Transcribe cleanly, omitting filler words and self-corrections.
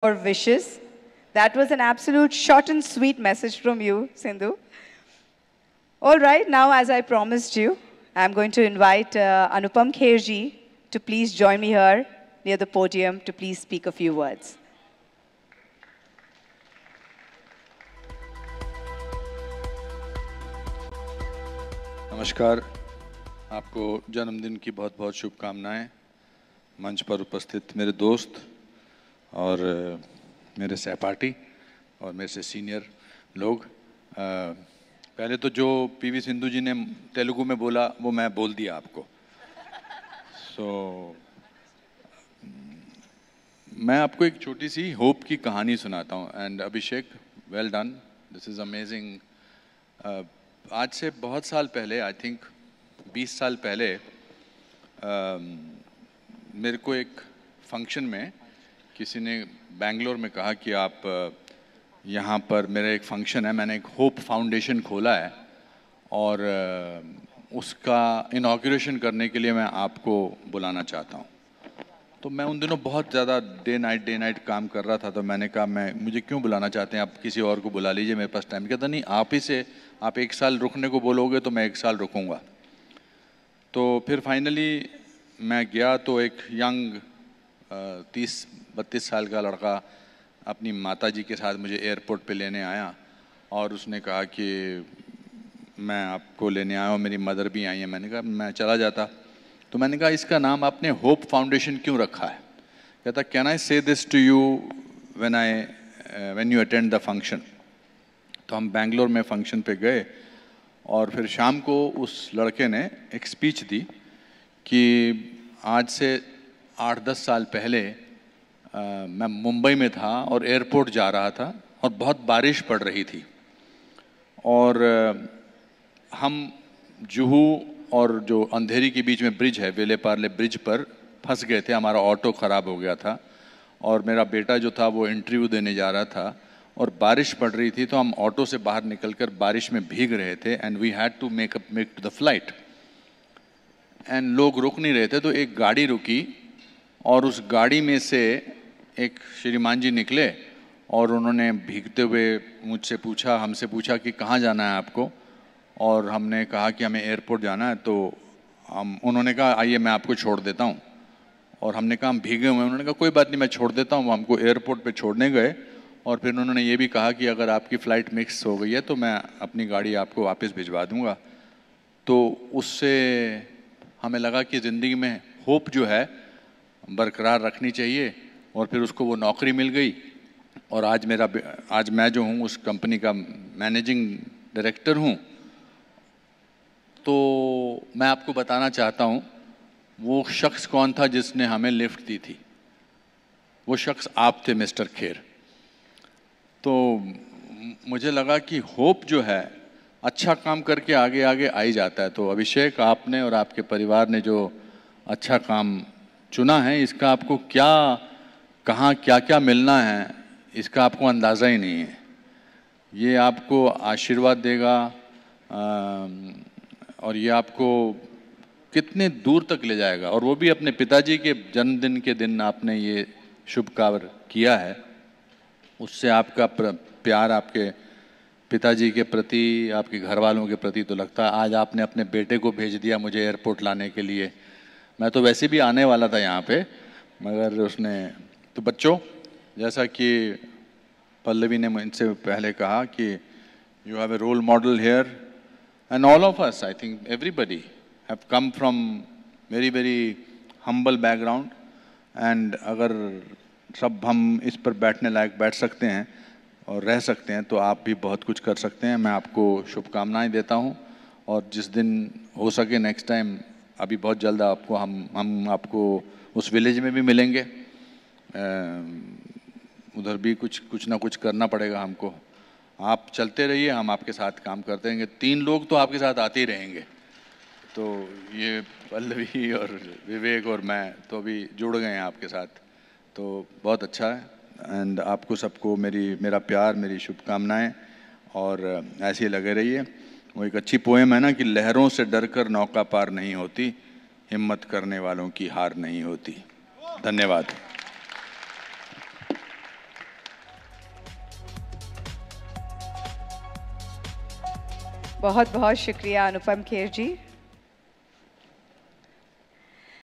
Or wishes. That was an absolute short and sweet message from you, Sindhu. All right, now as I promised you, I'm going to invite Anupam Kherji to please join me here near the podium to please speak a few words. नमस्कार, आपको जन्मदिन की बहुत बहुत शुभकामनाएं। मंच पर उपस्थित मेरे दोस्त और मेरे सहपाठी और मेरे से सीनियर लोग, पहले तो जो पीवी सिंधु जी ने तेलुगु में बोला वो मैं बोल दिया आपको। मैं आपको एक छोटी सी होप की कहानी सुनाता हूँ। And Abhishek, well done, this is amazing. आज से बहुत साल पहले, आई थिंक 20 साल पहले, मेरे को एक फंक्शन में किसी ने बेंगलोर में कहा कि आप यहाँ पर, मेरा एक फंक्शन है, मैंने एक होप फाउंडेशन खोला है और उसका इनॉग्रेशन करने के लिए मैं आपको बुलाना चाहता हूँ। तो मैं उन दिनों बहुत ज़्यादा डे नाइट काम कर रहा था, तो मैंने कहा मुझे क्यों बुलाना चाहते हैं, आप किसी और को बुला लीजिए, मेरे पास टाइम। कहता नहीं, आप ही से, आप 1 साल रुकने को बोलोगे तो मैं 1 साल रुकूंगा। तो फिर फाइनली मैं गया, तो एक यंग 30-32 साल का लड़का अपनी माताजी के साथ मुझे एयरपोर्ट पे लेने आया और उसने कहा कि मैं आपको लेने आया हूँ, मेरी मदर भी आई है। मैंने कहा मैं चला जाता। तो मैंने कहा इसका नाम आपने होप फाउंडेशन क्यों रखा है? कहता can I say this to you when you attend the function. तो हम बेंगलोर में फंक्शन पे गए और फिर शाम को उस लड़के ने एक स्पीच दी कि आज से 8-10 साल पहले मैं मुंबई में था और एयरपोर्ट जा रहा था और बहुत बारिश पड़ रही थी और हम जुहू और जो अंधेरी के बीच में ब्रिज है, वेले पार्ले ब्रिज पर फंस गए थे। हमारा ऑटो ख़राब हो गया था और मेरा बेटा जो था वो इंटरव्यू देने जा रहा था और बारिश पड़ रही थी, तो हम ऑटो से बाहर निकलकर बारिश में भीग रहे थे। And we had to make to the flight. And लोग रुक नहीं रहे थे, तो एक गाड़ी रुकी और उस गाड़ी में से एक श्रीमान जी निकले और उन्होंने भीगते हुए मुझसे पूछा, हमसे पूछा कि कहाँ जाना है आपको। और हमने कहा कि हमें एयरपोर्ट जाना है। तो उन्होंने कहा आइए मैं आपको छोड़ देता हूँ। और हमने कहा हम भीगे हुए हैं। उन्होंने कहा कोई बात नहीं, मैं छोड़ देता हूँ। वो हमको एयरपोर्ट पे छोड़ने गए और फिर उन्होंने ये भी कहा कि अगर आपकी फ़्लाइट मिस हो गई है तो मैं अपनी गाड़ी आपको वापस भिजवा दूँगा। तो उससे हमें लगा कि ज़िंदगी में होप जो है बरकरार रखनी चाहिए और फिर उसको वो नौकरी मिल गई। और आज मैं जो हूँ उस कंपनी का मैनेजिंग डायरेक्टर हूँ। तो मैं आपको बताना चाहता हूँ वो शख्स कौन था जिसने हमें लिफ्ट दी थी। वो शख्स आप थे, मिस्टर खेर। तो मुझे लगा कि होप जो है अच्छा काम करके आगे आगे आ ही जाता है। तो अभिषेक, आपने और आपके परिवार ने जो अच्छा काम चुना है, इसका आपको क्या, कहाँ क्या क्या मिलना है, इसका आपको अंदाज़ा ही नहीं है। ये आपको आशीर्वाद देगा और ये आपको कितने दूर तक ले जाएगा। और वो भी अपने पिताजी के जन्मदिन के दिन आपने ये शुभ कार्य किया है। उससे आपका प्यार आपके पिताजी के प्रति, आपके घर वालों के प्रति तो लगता है। आज आपने अपने बेटे को भेज दिया मुझे एयरपोर्ट लाने के लिए। मैं तो वैसे भी आने वाला था यहाँ पे, मगर उसने। तो बच्चों, जैसा कि पल्लवी ने मुझसे पहले कहा कि you have a role model here and all of us, I think everybody have come from very very humble background. And अगर सब हम इस पर बैठने लायक बैठ सकते हैं और रह सकते हैं तो आप भी बहुत कुछ कर सकते हैं। मैं आपको शुभकामनाएं देता हूं और जिस दिन हो सके नेक्स्ट टाइम, अभी बहुत जल्द आपको हम आपको उस विलेज में भी मिलेंगे। उधर भी कुछ ना कुछ करना पड़ेगा हमको। आप चलते रहिए, हम आपके साथ काम करते रहेंगे। 3 लोग तो आपके साथ आते ही रहेंगे। तो ये पल्लवी और विवेक और मैं तो अभी जुड़ गए हैं आपके साथ, तो बहुत अच्छा है। एंड आपको सबको मेरा प्यार, मेरी शुभकामनाएं और ऐसे ही लगे रहिए। वो एक अच्छी पोएम है ना कि लहरों से डरकर नौका पार नहीं होती, हिम्मत करने वालों की हार नहीं होती। धन्यवाद। बहुत बहुत शुक्रिया अनुपम खेर जी.